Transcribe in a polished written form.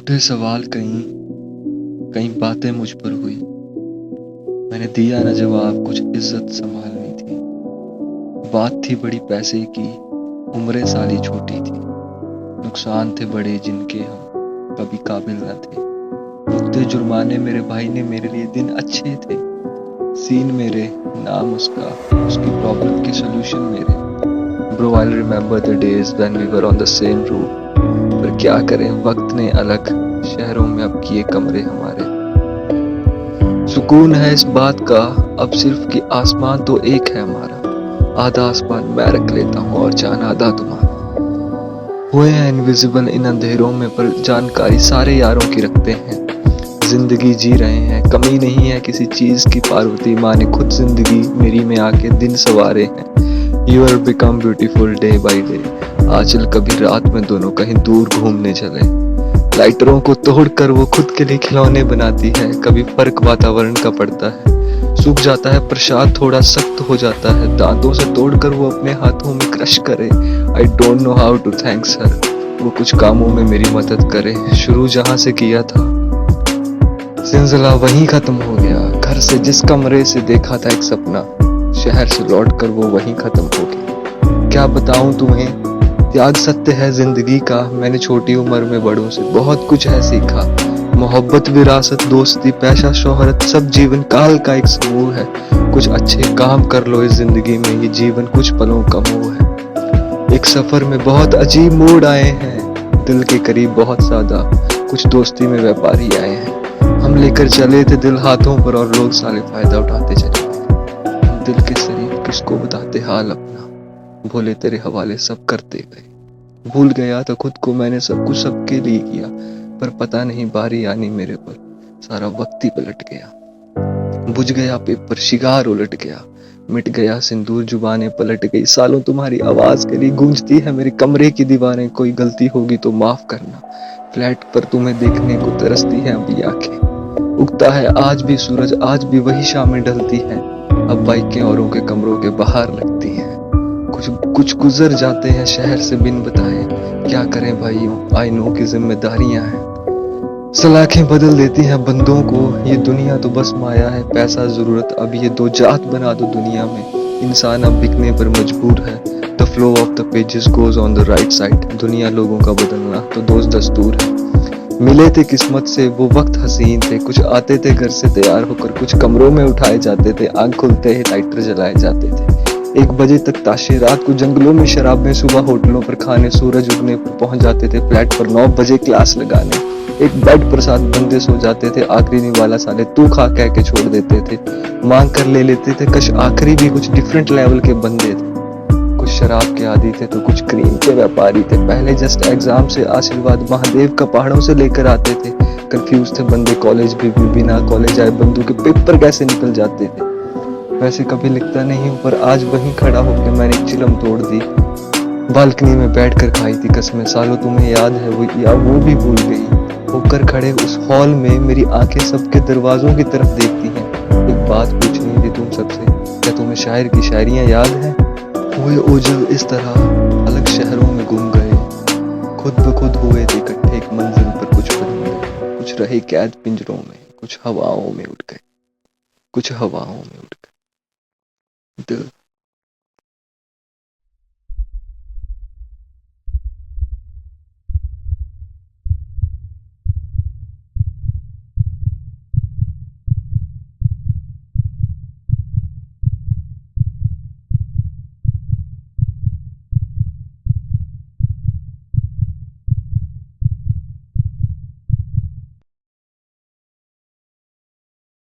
उठे सवाल कहीं कहीं बातें मुझ पर हुई। मैंने दिया न जवाब, कुछ इज्जत संभालनी थी। बात थी बड़ी पैसे की, उम्रें साली छोटी थी। नुकसान थे बड़े जिनके हम कभी काबिल न थे। भुगते जुर्माने मेरे भाई ने मेरे लिए, दिन अच्छे थे। सीन मेरे, नाम उसका, उसकी प्रॉब्लम के सॉल्यूशन मेरे। Bro I remember the days when we were on the same route. पर क्या करें, वक्त ने अलग शहरों में अब किए कमरे हमारे। सुकून है इस बात का अब सिर्फ कि आसमान तो एक है हमारा। आधा आसमान मैं रख लेता हूँ और जान आधा तुम्हारा। हुए हैं इनविजिबल इन अंधेरों में, पर जानकारी सारे यारों की रखते हैं। जिंदगी जी रहे हैं, कमी नहीं है किसी चीज की। पार्वती माँ ने खुद जिंदगी मेरी में आके दिन सवारे हैं। You are become beautiful day by day. आजकल कभी रात में दोनों कहीं दूर घूमने चले। लाइटरों को तोड़कर वो खुद के लिए खिलौने बनाती है। कभी फर्क वातावरण का पड़ता है, सूख जाता है प्रसाद, थोड़ा सख्त हो जाता है। दांतों से तोड़कर वो अपने हाथों में क्रश करे। I don't know how to thanks her. वो कुछ कामों में मेरी मदद करे। शुरू जहां से किया था सिलसिला वहीं खत्म हो गया। घर से जिस कमरे से देखा था एक सपना, शहर से लौटकर वो वहीं खत्म हो गया। क्या बताऊं तुम्हें, त्याग सत्य है जिंदगी का। मैंने छोटी उम्र में बड़ों से बहुत कुछ है सीखा। मोहब्बत, विरासत, दोस्ती, पैसा, शोहरत, सब जीवन काल का एक समूह है। कुछ अच्छे काम कर लो इस जिंदगी में, ये जीवन कुछ पलों का मोह है। एक सफर में बहुत अजीब मोड़ आए हैं, दिल के करीब बहुत ज्यादा। कुछ दोस्ती में व्यापारी आए हैं। हम लेकर चले थे दिल हाथों पर और लोग साले फायदा उठाते चले गए। हम दिल के शरीफ किसको बताते हाल अपना, भोले तेरे हवाले सब करते गए। भूल गया था खुद को मैंने, सब कुछ सबके लिए किया। पर पता नहीं बारी आनी मेरे पर, सारा वक्त ही पलट गया। बुझ गया पेपर, शिकार उलट गया। मिट गया सिंदूर, जुबानें पलट गई। सालों तुम्हारी आवाज के लिए गूंजती है मेरे कमरे की दीवारें। कोई गलती होगी तो माफ करना, फ्लैट पर तुम्हें देखने को तरसती है अभी आंखें। उगता है आज भी सूरज, आज भी वही शामें ढलती हैं। अब बाइकें औरों के कमरों के बाहर लगती हैं। कुछ गुजर जाते हैं शहर से बिन बताए। क्या करें भाइयों, आई नो की जिम्मेदारियां हैं। सलाखें बदल देती हैं बंदों को, ये दुनिया तो बस माया है। पैसा जरूरत, अब ये दो जात बना दो दुनिया में। इंसान अब बिकने पर मजबूर है। The flow of the pages goes on the right side. दुनिया लोगों का बदलना तो दोस्त दस्तूर है। मिले थे किस्मत से वो वक्त हसीन थे। कुछ आते थे घर से तैयार होकर, कुछ कमरों में उठाए जाते थे। आंख खुलते ही लाइटर जलाए जाते थे। 1 बजे तक ताशे, रात को जंगलों में शराबें, सुबह होटलों पर खाने, सूरज उगने पर पहुंच जाते थे फ्लैट पर 9 बजे क्लास लगाने। एक बेड पर 7 बंदे सो जाते थे। आखिरी निवाला साले तू खा कह के छोड़ देते थे। मांग कर ले लेते थे कश, आखिरी भी कुछ डिफरेंट लेवल के बंदे थे। कुछ शराब के आदी थे तो कुछ क्रीम के व्यापारी थे। पहले जस्ट एग्जाम से आशीर्वाद महादेव का पहाड़ों से लेकर आते थे। कंफ्यूज थे बंदे, कॉलेज भी बिना कॉलेज आए बंदू के पेपर कैसे निकल जाते थे। वैसे कभी लिखता नहीं हूँ, पर आज वहीं खड़ा होकर मैंने एक चिलम तोड़ दी। बालकनी में बैठकर खाई थी कसमें, सालों तुम्हें याद है वो, या वो भी भूल गई। होकर खड़े उस हॉल में मेरी आंखें सबके दरवाजों की तरफ देखती हैं। एक बात पूछनी थी तुम सबसे, क्या तुम्हें शायर की शायरियां याद है? हुए ओझल इस तरह अलग शहरों में गुम गए। खुद ब खुद हुए थे इकट्ठे एक मंजिल पर कुछ परिंदे। कुछ रहे कैद पिंजरों में, कुछ हवाओं में उड़ गए, कुछ हवाओं में उड़ गए। दिल